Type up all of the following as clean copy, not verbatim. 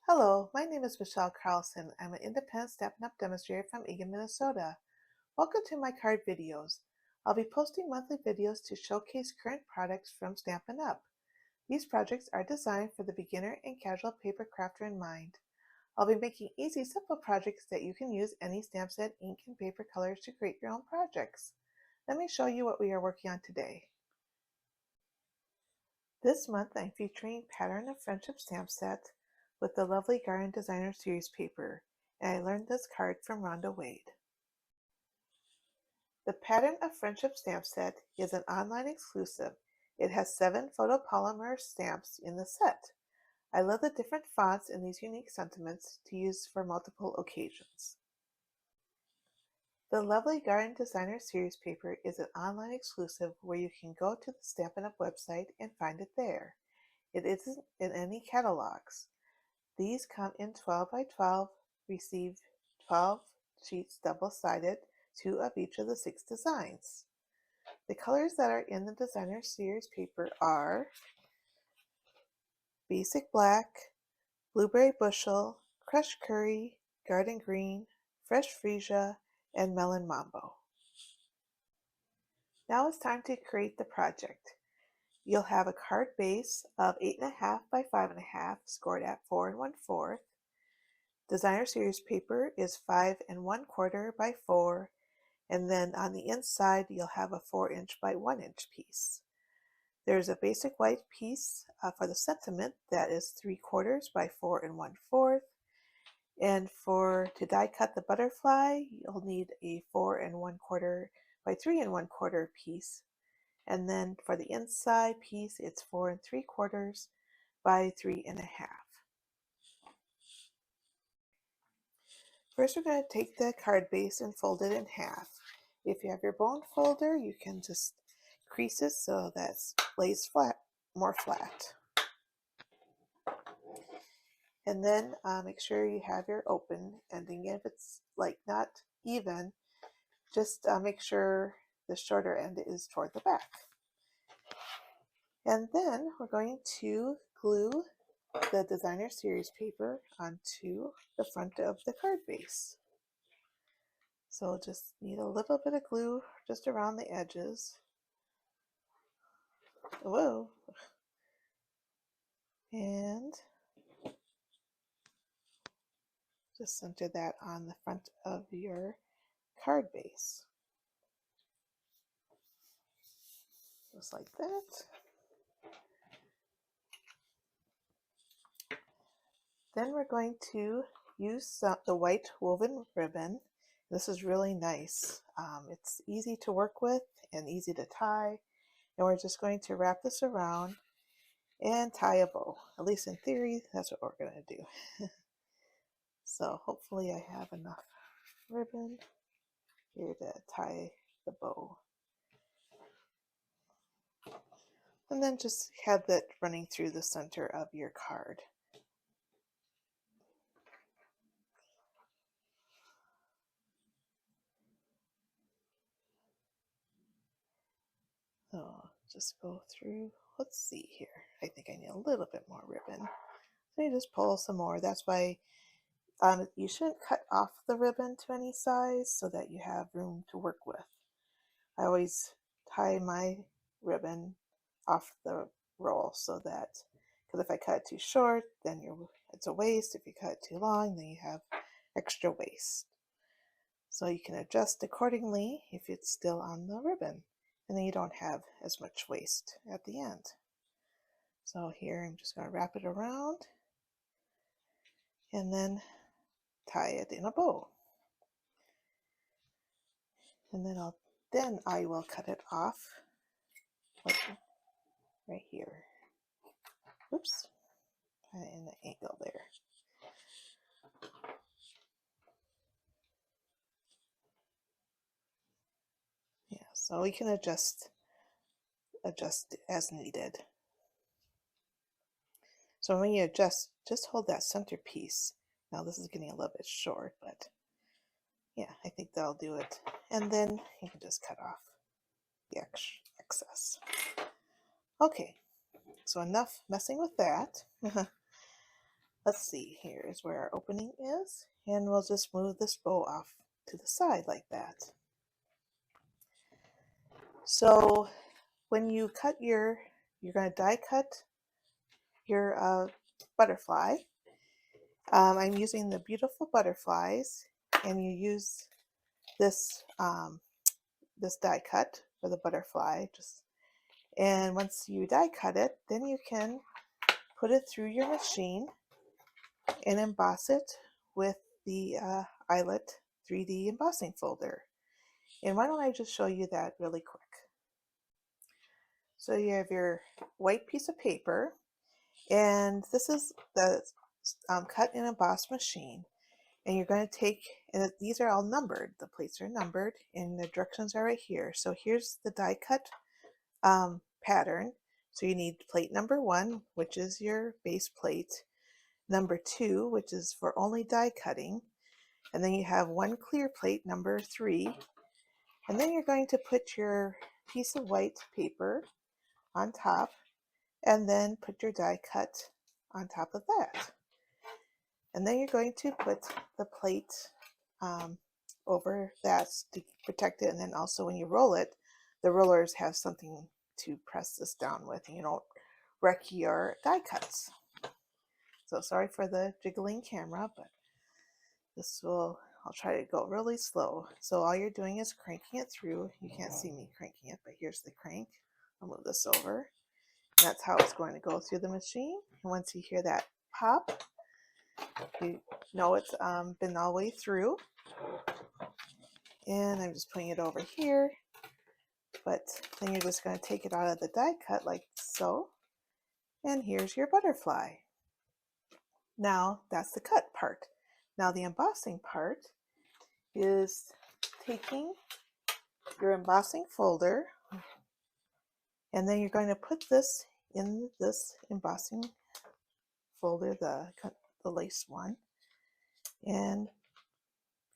Hello, my name is Michelle Carlson. I'm an independent Stampin' Up! Demonstrator from Eagan, Minnesota. Welcome to my card videos. I'll be posting monthly videos to showcase current products from Stampin' Up! These projects are designed for the beginner and casual paper crafter in mind. I'll be making easy, simple projects that you can use any stamp set, ink, and paper colors to create your own projects. Let me show you what we are working on today. This month I'm featuring Pattern of Friendship stamp set with the lovely Garden Designer Series paper, and I learned this card from Rhonda Wade. The Pattern of Friendship stamp set is an online exclusive. It has 7 photopolymer stamps in the set. I love the different fonts and these unique sentiments to use for multiple occasions. The lovely Garden Designer Series paper is an online exclusive where you can go to the Stampin' Up! Website and find it there. It isn't in any catalogs. These come in 12 by 12, receive 12 sheets double-sided, 2 of each of the 6 designs. The colors that are in the Designer Series paper are Basic Black, Blueberry Bushel, Crushed Curry, Garden Green, Fresh Freesia, and Melon Mambo. Now it's time to create the project. You'll have a card base of 8.5 by 5.5, scored at 4 1/4. Designer Series paper is 5 1/4 by 4, and then on the inside you'll have a 4-inch by 1-inch piece. There's a basic white piece for the sentiment that is 3/4 by 4 1/4, and to die cut the butterfly you'll need a 4 1/4 by 3 1/4 piece, and then for the inside piece it's 4 3/4 by 3 1/2. First, we're going to take the card base and fold it in half. If you have your bone folder, you can just crease it so that it lays flat, more flat. And then make sure you have your open ending. If it's like not even, just make sure the shorter end is toward the back. And then we're going to glue the Designer Series paper onto the front of the card base. So just need a little bit of glue just around the edges. Whoa. And just center that on the front of your card base. Just like that. Then we're going to use the white woven ribbon. This is really nice. It's easy to work with and easy to tie. And we're just going to wrap this around and tie a bow. At least in theory, that's what we're going to do. So hopefully I have enough ribbon here to tie the bow. And then just have that running through the center of your card. So just go through, let's see here. I think I need a little bit more ribbon. So you just pull some more. That's why you shouldn't cut off the ribbon to any size so that you have room to work with. I always tie my ribbon off the roll so that, because if I cut it too short, then it's a waste. If you cut it too long, then you have extra waste. So you can adjust accordingly if it's still on the ribbon, and then you don't have as much waste at the end. So here I'm just going to wrap it around and then tie it in a bow. And then I will cut it off like right here. Oops, in the angle there. Yeah, so we can adjust as needed. So when you adjust, just hold that center piece. Now this is getting a little bit short, but yeah, I think that'll do it. And then you can just cut off the excess. Okay, so enough messing with that. let's see, here is where our opening is, and we'll just move this bow off to the side like that. So when you cut you're going to die cut your butterfly. I'm using the Beautiful Butterflies, and you use this this die cut for the butterfly. And once you die cut it, then you can put it through your machine and emboss it with the eyelet 3D embossing folder. And why don't I just show you that really quick. So you have your white piece of paper, and this is the cut and emboss machine. And you're going to take, and these are all numbered, the plates are numbered, and the directions are right here. So here's the die cut pattern. So you need plate number 1, which is your base plate, number 2, which is for only die cutting, and then you have one clear plate, number 3, and then you're going to put your piece of white paper on top, and then put your die cut on top of that. And then you're going to put the plate over that to protect it, and then also when you roll it, the rollers have something to press this down with, and you don't wreck your die cuts. So sorry for the jiggling camera, but I'll try to go really slow. So all you're doing is cranking it through. You can't see me cranking it, but here's the crank. I'll move this over. And that's how it's going to go through the machine. And once you hear that pop, you know it's been all the way through. And I'm just putting it over here. But then you're just going to take it out of the die cut like so. And here's your butterfly. Now that's the cut part. Now the embossing part is taking your embossing folder, and then you're going to put this in this embossing folder, the lace one, and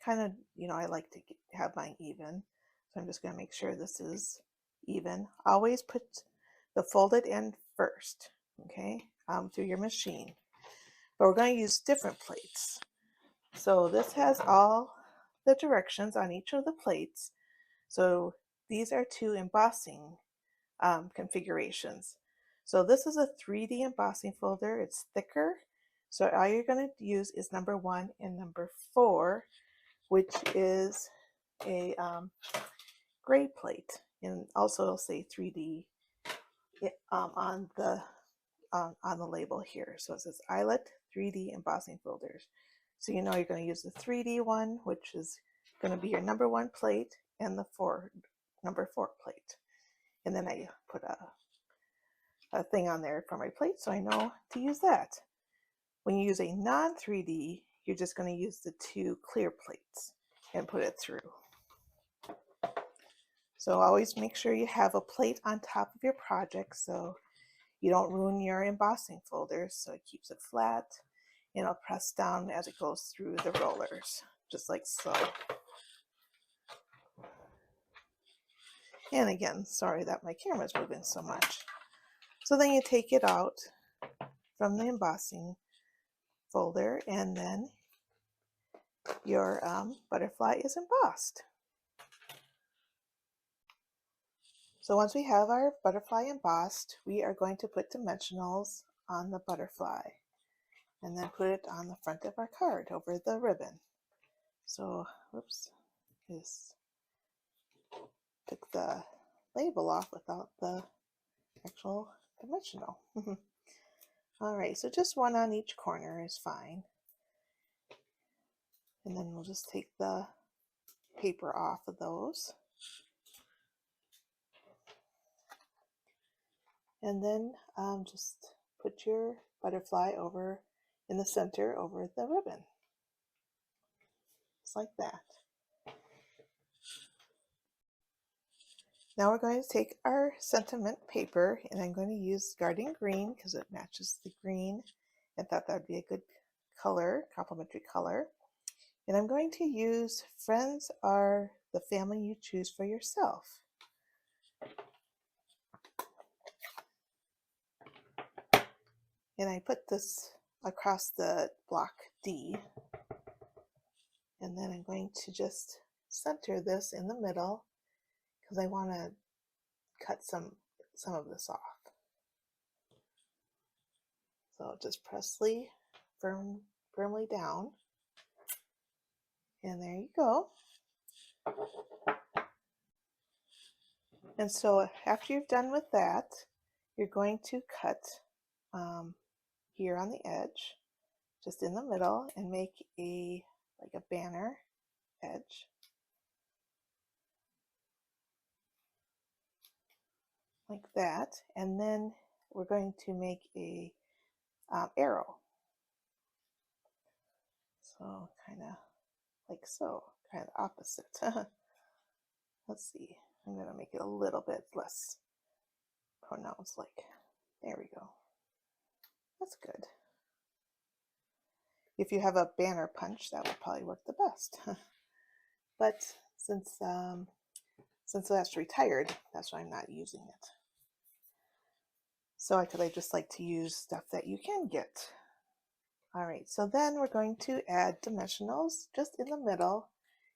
kind of, I like to have mine even, so I'm just going to make sure this is even. Always put the folded end first, okay, through your machine. But we're going to use different plates. So this has all the directions on each of the plates. So these are 2 embossing configurations. So this is a 3D embossing folder. It's thicker. So all you're going to use is number 1 and number 4, which is a gray plate. And also it'll say 3D on the label here. So it says eyelet 3D embossing folders. So you know you're going to use the 3D one, which is going to be your number 1 plate, and the number 4 plate. And then I put a thing on there for my plate, so I know to use that. When you use a non-3D, you're just going to use the 2 clear plates and put it through. So always make sure you have a plate on top of your project so you don't ruin your embossing folders, so it keeps it flat, and it'll press down as it goes through the rollers, just like so. And again, sorry that my camera's moving so much. So then you take it out from the embossing folder, and then your butterfly is embossed. So once we have our butterfly embossed, we are going to put dimensionals on the butterfly and then put it on the front of our card over the ribbon. So, whoops, just took the label off without the actual dimensional. Alright, so just one on each corner is fine. And then we'll just take the paper off of those. And then just put your butterfly over in the center over the ribbon. Just like that. Now we're going to take our sentiment paper, and I'm going to use Garden Green because it matches the green. I thought that would be a good color, complementary color. And I'm going to use Friends Are the Family You Choose for Yourself. And I put this across the block D. And then I'm going to just center this in the middle because I want to cut some of this off. So just press firmly down. And there you go. And so after you've done with that, you're going to cut here on the edge, just in the middle, and make like a banner edge. Like that. And then we're going to make a arrow. So kind of like so, kind of the opposite. Let's see, I'm going to make it a little bit less pronounced, like, there we go. That's good. If you have a banner punch, that would probably work the best. But since that's retired, that's why I'm not using it. So I just like to use stuff that you can get. All right, so then we're going to add dimensionals just in the middle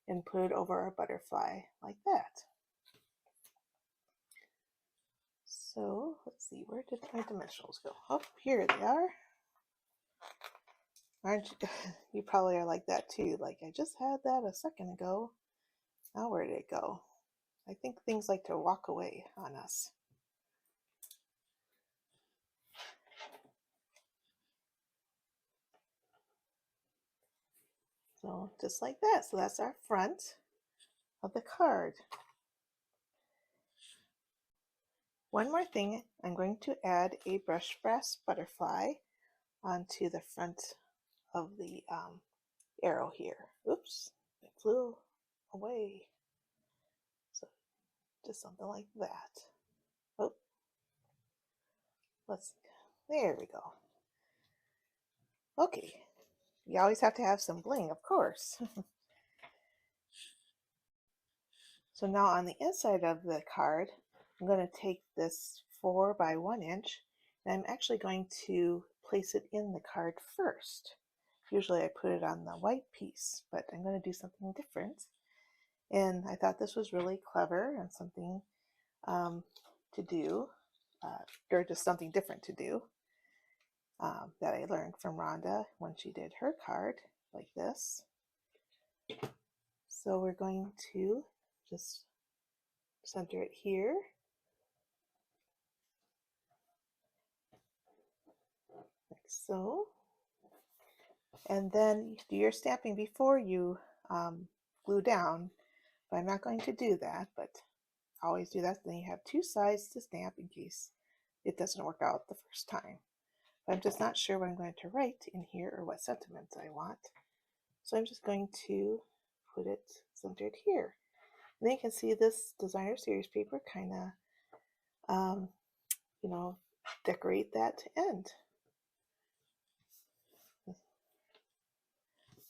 and put it over our butterfly like that. So let's see, where did my dimensionals go? Oh, here they are. Aren't you? You probably are like that too. Like, I just had that a second ago. Now where did it go? I think things like to walk away on us. So just like that. So that's our front of the card. One more thing, I'm going to add a brush brass butterfly onto the front of the arrow here. Oops, it flew away. So just something like that. Oh, there we go. Okay, you always have to have some bling, of course. So now on the inside of the card, I'm going to take this 4 by 1 inch, and I'm actually going to place it in the card first. Usually I put it on the white piece, but I'm going to do something different. And I thought this was really clever and something to do, or just something different to do, that I learned from Rhonda when she did her card like this. So we're going to just center it here. Like so. And then do your stamping before you glue down, but I'm not going to do that, but always do that. Then you have 2 sides to stamp in case it doesn't work out the first time. But I'm just not sure what I'm going to write in here or what sentiments I want. So I'm just going to put it centered here. And then you can see this designer series paper kind of, decorate that end.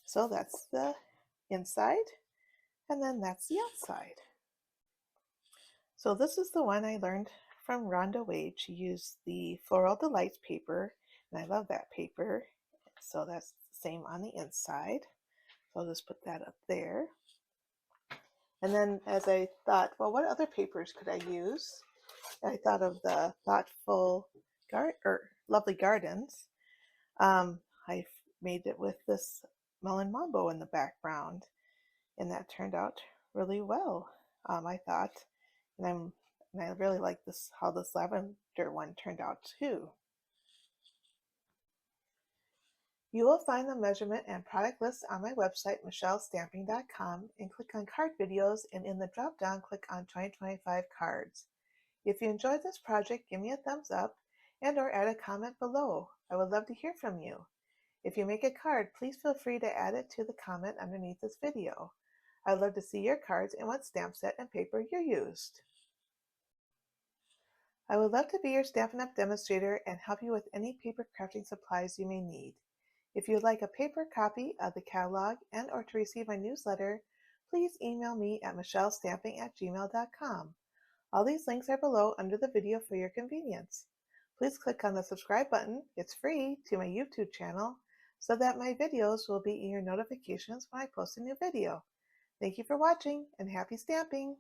So that's the inside, and then that's the outside. So this is the one I learned from Rhonda Wade. She used the Floral Delights paper, and I love that paper. So that's the same on the inside. So I'll just put that up there. And then as I thought, well, what other papers could I use? I thought of the Thoughtful Lovely Gardens. I made it with this Melon Mambo in the background, and that turned out really well, I thought. And I really like this, how this lavender one turned out too. You will find the measurement and product list on my website, michellesstamping.com, and click on card videos, and in the drop down, click on 2025 cards. If you enjoyed this project, give me a thumbs up and or add a comment below. I would love to hear from you. If you make a card, please feel free to add it to the comment underneath this video. I would love to see your cards and what stamp set and paper you used. I would love to be your Stampin' Up! Demonstrator and help you with any paper crafting supplies you may need. If you would like a paper copy of the catalog and or to receive my newsletter, please email me at michellesstamping@gmail.com. All these links are below under the video for your convenience. Please click on the subscribe button, it's free, to my YouTube channel so that my videos will be in your notifications when I post a new video. Thank you for watching and happy stamping!